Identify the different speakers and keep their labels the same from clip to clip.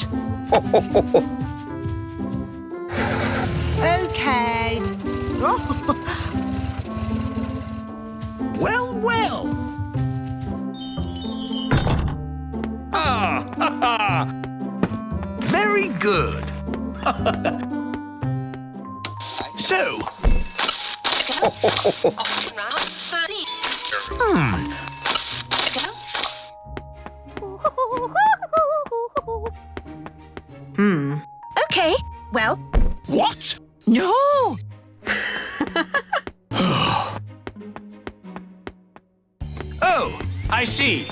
Speaker 1: right.
Speaker 2: Okay.
Speaker 1: Well, well. Ah, ha, ha. Very good. So.
Speaker 2: Okay, well...
Speaker 1: What?
Speaker 2: No!
Speaker 1: Oh, I see.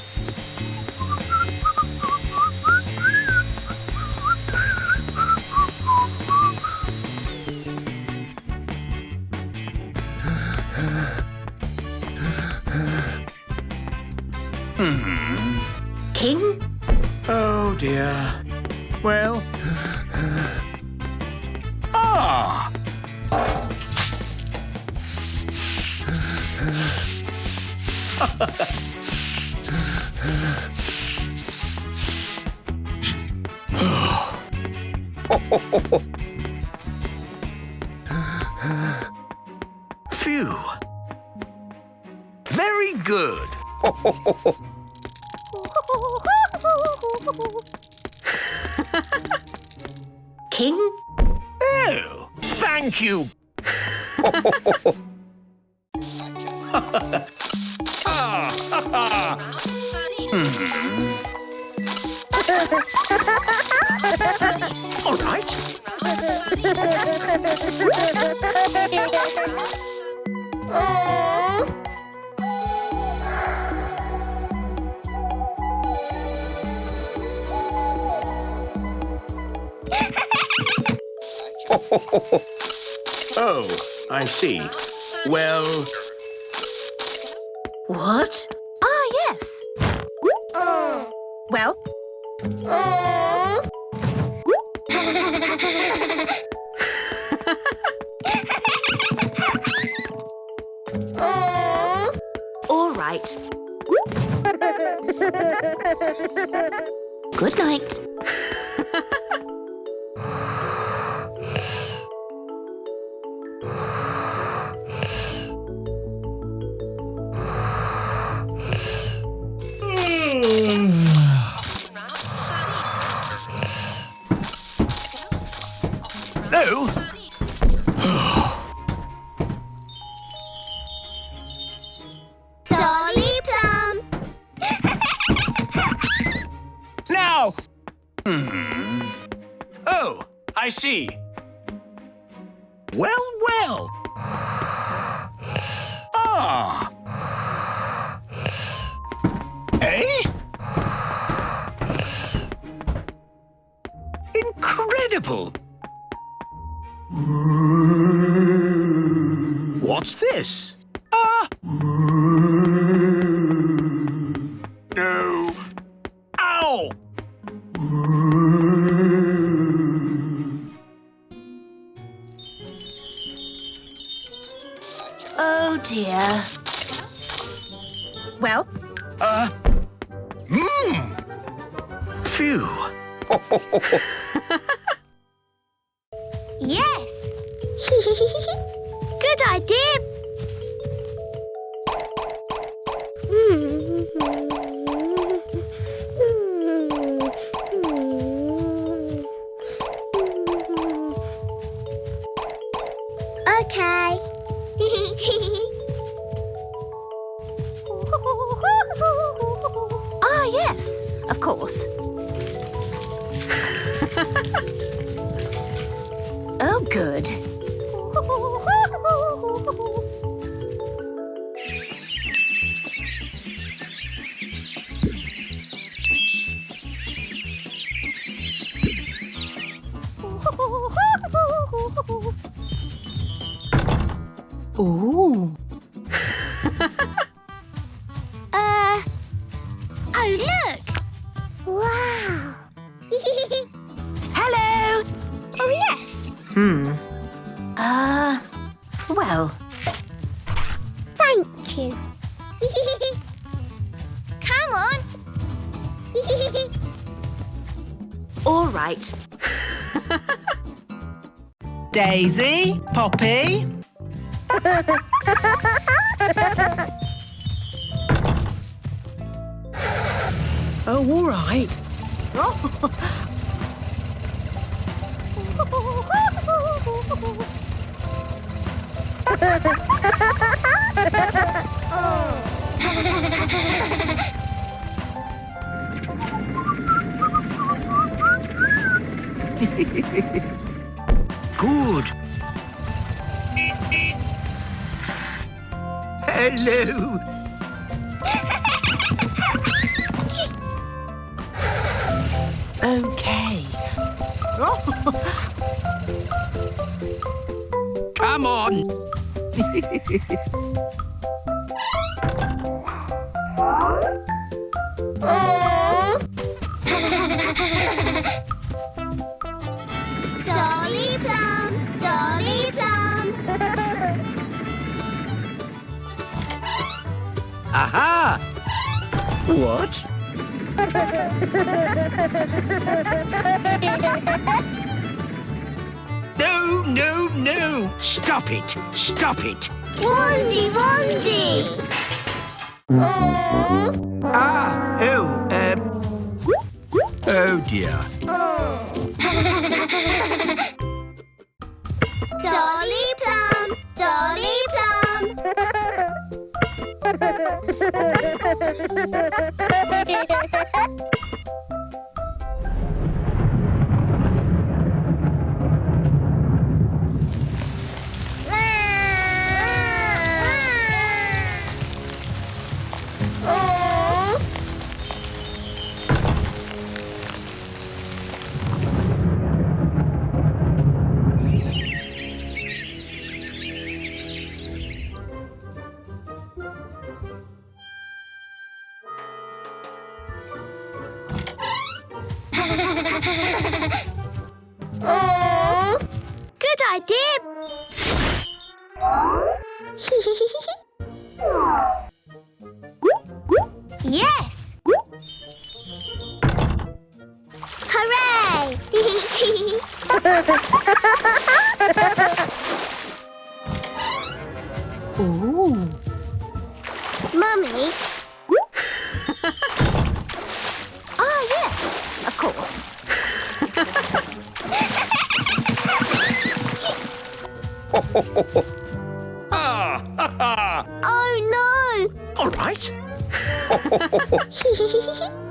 Speaker 2: King?
Speaker 1: Oh, dear. Well... Ah! Phew. Very good.
Speaker 2: King?
Speaker 1: Oh, thank you. All right. Oh, I see. Well...
Speaker 2: What? Ah, yes. Well? All right. Good night.
Speaker 1: No.
Speaker 3: Dolly Plum.
Speaker 1: Now. Oh, I see. Well, well. Ah. Eh? Incredible. What's this? Ah! No. Ow!
Speaker 2: Oh, dear. Well?
Speaker 1: Phew.
Speaker 3: Yes. Good idea. Okay.
Speaker 2: Ah, yes, of course. Oh, good. Ooh.
Speaker 3: Oh, look. Wow.
Speaker 2: Hello.
Speaker 3: Oh, yes.
Speaker 2: Well.
Speaker 3: Thank you. Come on.
Speaker 2: All right.
Speaker 4: Daisy, Poppy. Oh, all right.
Speaker 1: Good. Hello.
Speaker 4: Okay.
Speaker 1: Come on.
Speaker 3: Dolly Plum, Dolly Plum.
Speaker 1: Aha! What? No, no, no! Stop it! Stop it!
Speaker 3: Wandy, Wandy.
Speaker 1: Ah! Oh, oh dear.
Speaker 3: Dolly Plum, Dolly Plum. Good idea. Yes. Hooray!
Speaker 4: Ooh.
Speaker 3: Mummy,
Speaker 2: Ah, yes, of course.
Speaker 1: Ah! Ha ha!
Speaker 3: oh
Speaker 1: All right.
Speaker 3: no!